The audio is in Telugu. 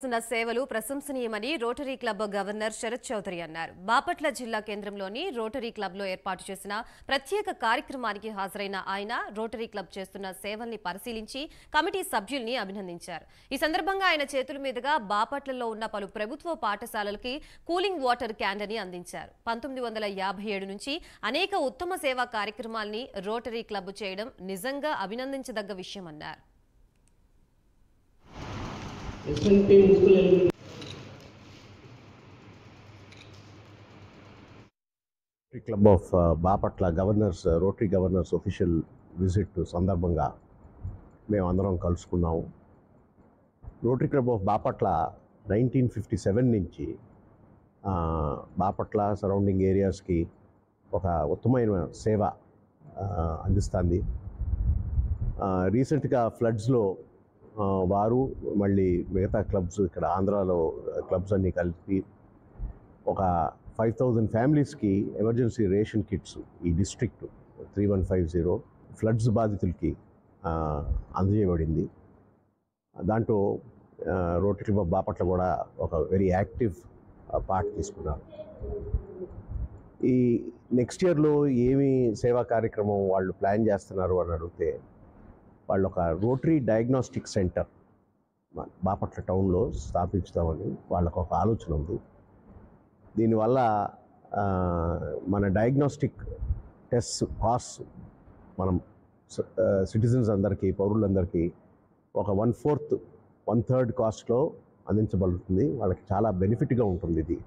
సేవలు ప్రశంసనీయమని Rotary Club governor Sarath Chowdary అన్నారు. బాపట్ల జిల్లా కేంద్రంలోని రోటరీ క్లబ్లో ఏర్పాటు చేసిన ప్రత్యేక కార్యక్రమానికి హాజరైన ఆయన రోటరీ క్లబ్ చేస్తున్న సేవల్ని పరిశీలించి కమిటీ సభ్యుల్ని అభినందించారు. ఈ సందర్భంగా ఆయన చేతుల మీదుగా బాపట్లలో ఉన్న పలు ప్రభుత్వ పాఠశాలలకి కూలింగ్ వాటర్ క్యాన్లని అందించారు. 1957 నుంచి అనేక ఉత్తమ సేవా కార్యక్రమాల్ని రోటరీ క్లబ్ చేయడం నిజంగా అభినందించదగ్గ విషయమన్నారు. Club of Bapatla governors Rotary governors official visit సందర్భంగా మేమందరం కలుసుకున్నాము. రోటరీ క్లబ్ ఆఫ్ బాపట్ల 1957 నుంచి బాపట్ల సరౌండింగ్ ఏరియాస్కి ఒక ఉత్తమమైన సేవ అందిస్తుంది. రీసెంట్గా ఫ్లడ్స్లో వారు మళ్ళీ మిగతా క్లబ్స్ ఇక్కడ ఆంధ్రాలో క్లబ్స్ అన్నీ కలిపి ఒక 5000 ఫ్యామిలీస్కి ఎమర్జెన్సీ రేషన్ కిట్స్ ఈ డిస్ట్రిక్ట్ 3150 ఫ్లడ్స్ బాధితులకి అందజేయబడింది. దాంట్లో రోటరీ క్లబ్ ఆఫ్ బాపట్ల కూడా ఒక వెరీ యాక్టివ్ పార్ట్ తీసుకున్నారు. ఈ నెక్స్ట్ ఇయర్లో ఏమి సేవా కార్యక్రమం వాళ్ళు ప్లాన్ చేస్తున్నారు అని అడిగితే, వాళ్ళు ఒక రోటరీ డయాగ్నోస్టిక్ సెంటర్ బాపట్ల టౌన్లో స్థాపించుతామని వాళ్ళకు ఒక ఆలోచన ఉంది. దీనివల్ల మన డయాగ్నోస్టిక్ టెస్ట్ కాస్ట్ మనం సిటిజన్స్ అందరికీ, పౌరులందరికీ ఒక 1/4 1/3 కాస్ట్లో అందించబడుతుంది. వాళ్ళకి చాలా బెనిఫిట్గా ఉంటుంది ఇది.